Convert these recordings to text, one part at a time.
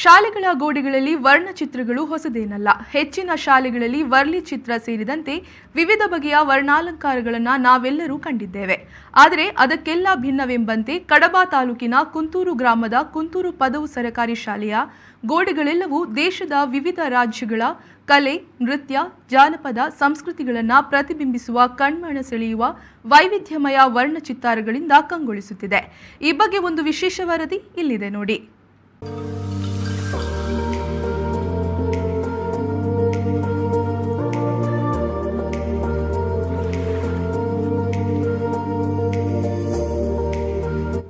ಶಾಲೆಗಳ ಗೋಡೆಗಳಲ್ಲಿ ವರ್ಣಚಿತ್ರಗಳು ಹೊಸದೇನಲ್ಲ. ಹೆಚ್ಚಿನ ಶಾಲೆಗಳಲ್ಲಿ ವರ್ಲಿ ಚಿತ್ರ ಸೇರಿದಂತೆ ವಿವಿಧ ಬಗೆಯ ವರ್ಣಾಲಂಕಾರಗಳನ್ನು ನಾವೆಲ್ಲರೂ ಕಂಡಿದ್ದೇವೆ. ಆದರೆ ಅದಕ್ಕೆಲ್ಲ ಭಿನ್ನವೆಂಬಂತೆ ಕಡಬ ತಾಲೂಕಿನ ಕುಂತೂರು ಗ್ರಾಮದ ಕುಂತೂರು ಪದವು ಸರಕಾರಿ ಶಾಲೆಯ ಗೋಡೆಗಳೆಲ್ಲವೂ ದೇಶದ ವಿವಿಧ ರಾಜ್ಯಗಳ ಕಲೆ, ನೃತ್ಯ, ಜಾನಪದ ಸಂಸ್ಕೃತಿಗಳನ್ನು ಪ್ರತಿಬಿಂಬಿಸುವ ಕಣ್ಮನ ಸೆಳೆಯುವ ವೈವಿಧ್ಯಮಯ ವರ್ಣಚಿತ್ತಾರಗಳಿಂದ ಕಂಗೊಳಿಸುತ್ತಿದೆ. ಈ ಬಗ್ಗೆ ಒಂದು ವಿಶೇಷ ವರದಿ ಇಲ್ಲಿದೆ ನೋಡಿ.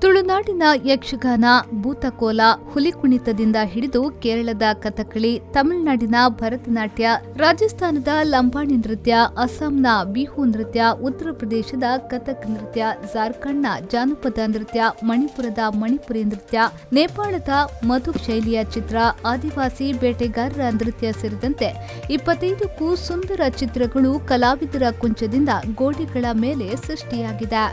ತುಳುನಾಡಿನ ಯಕ್ಷಗಾನ, ಭೂತಕೋಲ, ಹುಲಿಕುಣಿತದಿಂದ ಹಿಡಿದು ಕೇರಳದ ಕಥಕಳಿ, ತಮಿಳುನಾಡಿನ ಭರತನಾಟ್ಯ, ರಾಜಸ್ಥಾನದ ಲಂಬಾಣಿ ನೃತ್ಯ, ಅಸ್ಸಾಂನ ಬಿಹು ನೃತ್ಯ, ಉತ್ತರ ಪ್ರದೇಶದ ಕಥಕ್ ನೃತ್ಯ, ಜಾರ್ಖಂಡ್ನ ಜಾನಪದ ನೃತ್ಯ, ಮಣಿಪುರದ ಮಣಿಪುರಿ ನೃತ್ಯ, ನೇಪಾಳದ ಮಧು ಶೈಲಿಯ ಚಿತ್ರ, ಆದಿವಾಸಿ ಬೇಟೆಗಾರರ ನೃತ್ಯ ಸೇರಿದಂತೆ 25ಕ್ಕೂ ಸುಂದರ ಚಿತ್ರಗಳು ಕಲಾವಿದರ ಕುಂಚದಿಂದ ಗೋಡೆಗಳ ಮೇಲೆ ಸೃಷ್ಟಿಯಾಗಿದೆ.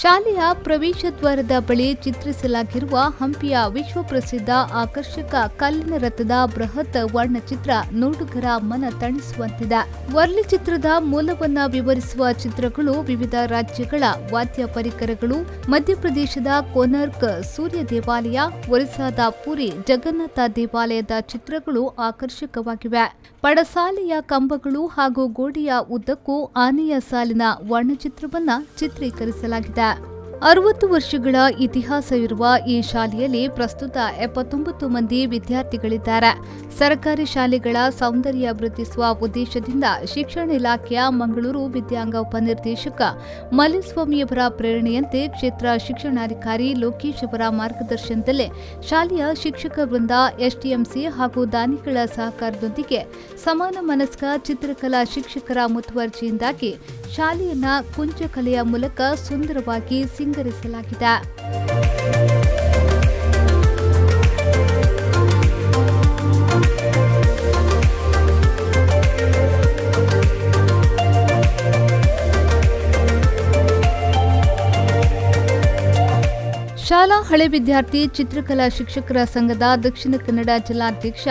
ಶಾಲೆಯ ಪ್ರವೇಶ ದ್ವಾರದ ಬಳಿ ಚಿತ್ರಿಸಲಾಗಿರುವ ಹಂಪಿಯ ವಿಶ್ವಪ್ರಸಿದ್ಧ ಆಕರ್ಷಕ ಕಲ್ಲಿನ ರಥದ ಬೃಹತ್ ವರ್ಣಚಿತ್ರ ನೋಡುಗರ ಮನ ತಣಿಸುವಂತಿದೆ. ವರ್ಲಿ ಚಿತ್ರದ ಮೂಲವನ್ನ ವಿವರಿಸುವ ಚಿತ್ರಗಳು, ವಿವಿಧ ರಾಜ್ಯಗಳ ವಾದ್ಯ ಪರಿಕರಗಳು, ಮಧ್ಯಪ್ರದೇಶದ ಕೋನಾರ್ಕ್ ಸೂರ್ಯ ದೇವಾಲಯ, ಒರಿಸ್ಸಾದ ಪುರಿ ಜಗನ್ನಾಥ ದೇವಾಲಯದ ಚಿತ್ರಗಳು ಆಕರ್ಷಕವಾಗಿವೆ. ಪಡಸಾಲೆಯ ಕಂಬಗಳು ಹಾಗೂ ಗೋಡೆಯ ಉದ್ದಕ್ಕೂ ಆನೆಯ ಸಾಲಿನ ವರ್ಣಚಿತ್ರವನ್ನ ಚಿತ್ರೀಕರಿಸಲಾಗಿದೆ. 60 ವರ್ಷಗಳ ಇತಿಹಾಸವಿರುವ ಈ ಶಾಲೆಯಲ್ಲಿ ಪ್ರಸ್ತುತ 79 ಮಂದಿ ವಿದ್ಯಾರ್ಥಿಗಳಿದ್ದಾರೆ. ಸರ್ಕಾರಿ ಶಾಲೆಗಳ ಸೌಂದರ್ಯ ವೃದ್ಧಿಸುವ ಉದ್ದೇಶದಿಂದ ಶಿಕ್ಷಣ ಇಲಾಖೆಯ ಮಂಗಳೂರು ವಿದ್ಯಾಂಗ ಉಪನಿರ್ದೇಶಕ ಮಲ್ಲಿಸ್ವಾಮಿಯವರ ಪ್ರೇರಣೆಯಂತೆ ಕ್ಷೇತ್ರ ಶಿಕ್ಷಣಾಧಿಕಾರಿ ಲೋಕೇಶ್ ಅವರ ಮಾರ್ಗದರ್ಶನದಲ್ಲೇ ಶಾಲೆಯ ಶಿಕ್ಷಕ ವೃಂದ, ಎಸ್ಟಿಎಂಸಿ ಹಾಗೂ ದಾನಿಗಳ ಸಹಕಾರದೊಂದಿಗೆ ಸಮಾನ ಮನಸ್ಕ ಚಿತ್ರಕಲಾ ಶಿಕ್ಷಕರ ಮುತುವರ್ಜಿಯಿಂದಾಗಿ ಶಾಲೆಯನ್ನ ಕುಂಚಕಲೆಯ ಮೂಲಕ ಸುಂದರವಾಗಿ ಸಿಂಗರಿಸಲಾಗಿದೆ. ಶಾಲಾ ಹಳೆ ವಿದ್ಯಾರ್ಥಿ ಚಿತ್ರಕಲಾ ಶಿಕ್ಷಕರ ಸಂಘದ ದಕ್ಷಿಣ ಕನ್ನಡ ಜಿಲ್ಲಾಧ್ಯಕ್ಷ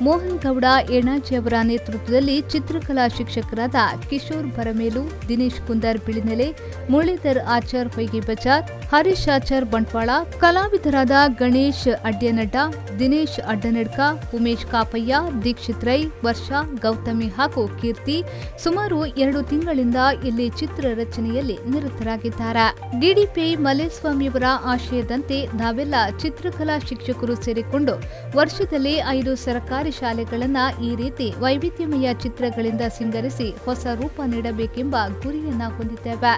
ಮೋಹನ್ ಗೌಡ ಏಣಾಜಿ ಅವರ ನೇತೃತ್ವದಲ್ಲಿ ಚಿತ್ರಕಲಾ ಶಿಕ್ಷಕರಾದ ಕಿಶೋರ್ ಭರಮೇಲು, ದಿನೇಶ್ ಕುಂದರ್ ಬಿಳಿನೆಲೆ, ಮುರಳೀಧರ್ ಆಚಾರ್ ಹೊಯ್ಗೆ ಬಜಾರ್, ಹರೀಶ್ ಆಚಾರ್ ಬಂಟ್ವಾಳ, ಕಲಾವಿದರಾದ ಗಣೇಶ್ ಅಡ್ಯನಡ್ಡ, ದಿನೇಶ್ ಅಡ್ಡನಡ್ಕ, ಉಮೇಶ್ ಕಾಪಯ್ಯ, ದೀಕ್ಷಿತ್ ರೈ, ವರ್ಷಾ, ಗೌತಮಿ ಹಾಗೂ ಕೀರ್ತಿ ಸುಮಾರು 2 ತಿಂಗಳಿಂದ ಇಲ್ಲಿ ಚಿತ್ರ ರಚನೆಯಲ್ಲಿ ನಿರತರಾಗಿದ್ದಾರೆ. ಡಿಡಿಪಿಐ ಮಲ್ಲೇಸ್ವಾಮಿಯವರ ಆಶಯದಂತೆ ನಾವೆಲ್ಲ ಚಿತ್ರಕಲಾ ಶಿಕ್ಷಕರು ಸೇರಿಕೊಂಡು ವರ್ಷದಲ್ಲಿ 5 ಸರ್ಕಾರಿ ಶಾಲೆಗಳನ್ನು ಈ ರೀತಿ ವೈವಿಧ್ಯಮಯ ಚಿತ್ರಗಳಿಂದ ಸಿಂಗರಿಸಿ ಹೊಸ ರೂಪ ನೀಡಬೇಕೆಂಬ ಗುರಿಯನ್ನ ಹೊಂದಿದ್ದೇವೆ.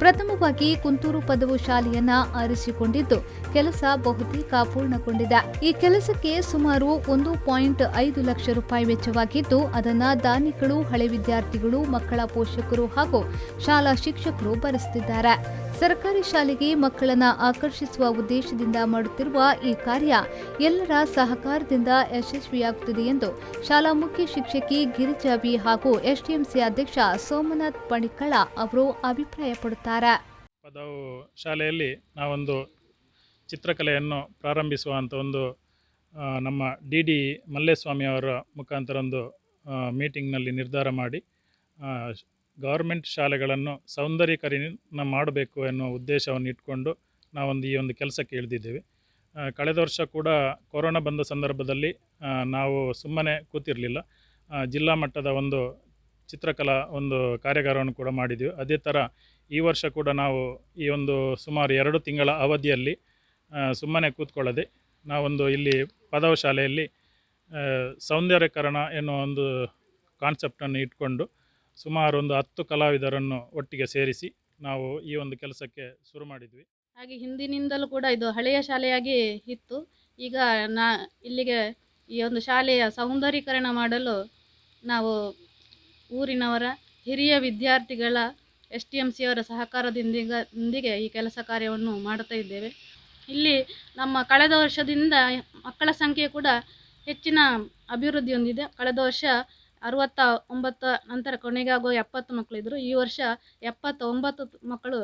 ಪ್ರಥಮವಾಗಿ ಕುಂತೂರು ಪದವು ಶಾಲೆಯನ್ನ ಆರಿಸಿಕೊಂಡಿದ್ದು ಕೆಲಸ ಬಹುತೇಕ ಪೂರ್ಣಗೊಂಡಿದೆ. ಈ ಕೆಲಸಕ್ಕೆ ಸುಮಾರು 1.5 ಲಕ್ಷ ರೂಪಾಯಿ ವೆಚ್ಚವಾಗಿದ್ದು ಅದನ್ನ ದಾನಿಗಳು, ಹಳೆ ವಿದ್ಯಾರ್ಥಿಗಳು, ಮಕ್ಕಳ ಪೋಷಕರು ಹಾಗೂ ಶಾಲಾ ಶಿಕ್ಷಕರು ಭರಿಸುತ್ತಿದ್ದಾರೆ. ಸರ್ಕಾರಿ ಶಾಲೆಗೆ ಮಕ್ಕಳನ್ನ ಆಕರ್ಷಿಸುವ ಉದ್ದೇಶದಿಂದ ಮಾಡುತ್ತಿರುವ ಈ ಕಾರ್ಯ ಎಲ್ಲರ ಸಹಕಾರದಿಂದ ಯಶಸ್ವಿಯಾಗುತ್ತದೆ ಎಂದು ಶಾಲಾ ಮುಖ್ಯ ಶಿಕ್ಷಕಿ ಗಿರಿಜಾ ಬಿ ಹಾಗೂ ಎಸ್ಟಿಎಂಸಿ ಅಧ್ಯಕ್ಷ ಸೋಮನಾಥ್ ಪಣಿಕ್ಕಳ ಅವರು ಅಭಿಪ್ರಾಯಪಡುತ್ತಾರೆ. ಪದವು ಶಾಲೆಯಲ್ಲಿ ನಾವೊಂದು ಚಿತ್ರಕಲೆಯನ್ನು ಪ್ರಾರಂಭಿಸುವಂಥ ಒಂದು ನಮ್ಮ ಡಿ ಮಲ್ಲೇಸ್ವಾಮಿ ಅವರ ಮುಖಾಂತರ ಒಂದು ಮೀಟಿಂಗ್ನಲ್ಲಿ ನಿರ್ಧಾರ ಮಾಡಿ ಗವರ್ಮೆಂಟ್ ಶಾಲೆಗಳನ್ನು ಸೌಂದರ್ಯೀಕರಣ ಮಾಡಬೇಕು ಎನ್ನುವ ಉದ್ದೇಶವನ್ನು ಇಟ್ಕೊಂಡು ನಾವೊಂದು ಈ ಒಂದು ಕೆಲಸಕ್ಕೆ ಇಳಿದಿದ್ದೇವೆ. ಕಳೆದ ವರ್ಷ ಕೂಡ ಕೊರೋನಾ ಬಂದ ಸಂದರ್ಭದಲ್ಲಿ ನಾವು ಸುಮ್ಮನೆ ಕೂತಿರಲಿಲ್ಲ. ಜಿಲ್ಲಾ ಮಟ್ಟದ ಒಂದು ಚಿತ್ರಕಲಾ ಒಂದು ಕಾರ್ಯಾಗಾರವನ್ನು ಕೂಡ ಮಾಡಿದ್ದೀವಿ. ಅದೇ ಥರ ಈ ವರ್ಷ ಕೂಡ ನಾವು ಈ ಒಂದು ಸುಮಾರು 2 ತಿಂಗಳ ಅವಧಿಯಲ್ಲಿ ಸುಮ್ಮನೆ ಕೂತ್ಕೊಳ್ಳದೆ ನಾವೊಂದು ಇಲ್ಲಿ ಪದವ ಶಾಲೆಯಲ್ಲಿ ಸೌಂದರ್ಯೀಕರಣ ಎನ್ನುವ ಒಂದು ಕಾನ್ಸೆಪ್ಟನ್ನು ಇಟ್ಕೊಂಡು ಸುಮಾರು ಒಂದು 10 ಕಲಾವಿದರನ್ನು ಒಟ್ಟಿಗೆ ಸೇರಿಸಿ ನಾವು ಈ ಒಂದು ಕೆಲಸಕ್ಕೆ ಶುರು ಮಾಡಿದ್ವಿ. ಹಾಗೆ ಹಿಂದಿನಿಂದಲೂ ಕೂಡ ಇದು ಹಳೆಯ ಶಾಲೆಯಾಗಿ ಇತ್ತು. ಈಗ ಇಲ್ಲಿಗೆ ಈ ಒಂದು ಶಾಲೆಯ ಸೌಂದರ್ಯೀಕರಣ ಮಾಡಲು ನಾವು ಊರಿನವರ ಹಿರಿಯ ವಿದ್ಯಾರ್ಥಿಗಳ ಎಸ್ಟಿಎಂಸಿಯವರ ಸಹಕಾರದೊಂದಿಗೆ ಈ ಕೆಲಸ ಕಾರ್ಯವನ್ನು ಮಾಡುತ್ತಾ ಇದ್ದೇವೆ. ಇಲ್ಲಿ ನಮ್ಮ ಕಳೆದ ವರ್ಷದಿಂದ ಮಕ್ಕಳ ಸಂಖ್ಯೆ ಕೂಡ ಹೆಚ್ಚಿನ ಅಭಿವೃದ್ಧಿ ಹೊಂದಿದೆ. ಕಳೆದ ವರ್ಷ 69 ನಂತರ ಕೊನೆಗಾಗುವ 70 ಮಕ್ಕಳಿದ್ರು. ಈ ವರ್ಷ 79 ಮಕ್ಕಳು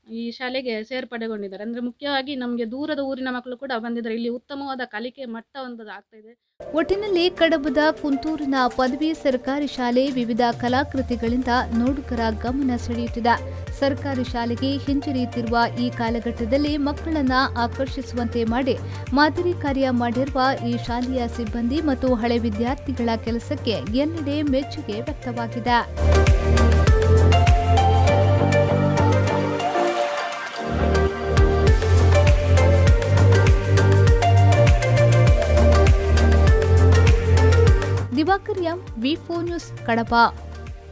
ಈ ಶಾಲೆಗೆ ಸೇರ್ಪಡೆಗೊಂಡಿದ್ದಾರೆ. ಅಂದರೆ ಮುಖ್ಯವಾಗಿ ನಮಗೆ ದೂರದ ಊರಿನ ಮಕ್ಕಳು ಕೂಡ ಬಂದಿದ್ದಾರೆ. ಇಲ್ಲಿ ಉತ್ತಮವಾದ ಕಲಿಕೆ ಮಟ್ಟ ಒಂದು ಆಗ್ತಾ ಇದೆ. ಒಟ್ಟಿನಲ್ಲಿ ಕಡಬದ ಕುಂತೂರಿನ ಪದವಿ ಸರ್ಕಾರಿ ಶಾಲೆ ವಿವಿಧ ಕಲಾಕೃತಿಗಳಿಂದ ನೋಡುಗರ ಗಮನ ಸೆಳೆಯುತ್ತಿದೆ. ಸರ್ಕಾರಿ ಶಾಲೆಗೆ ಹಿಂಜರಿಯುತ್ತಿರುವ ಈ ಕಾಲಘಟ್ಟದಲ್ಲಿ ಮಕ್ಕಳನ್ನ ಆಕರ್ಷಿಸುವಂತೆ ಮಾಡಿ ಮಾದರಿ ಕಾರ್ಯ ಮಾಡಿರುವ ಈ ಶಾಲೆಯ ಸಿಬ್ಬಂದಿ ಮತ್ತು ಹಳೆ ವಿದ್ಯಾರ್ಥಿಗಳ ಕೆಲಸಕ್ಕೆ ಎಲ್ಲೆಡೆ ಮೆಚ್ಚುಗೆ ವ್ಯಕ್ತವಾಗಿದೆ. ದಿವಾಕರ್ ಎಂ, ವಿ4 ನ್ಯೂಸ್, ಕಡಬ.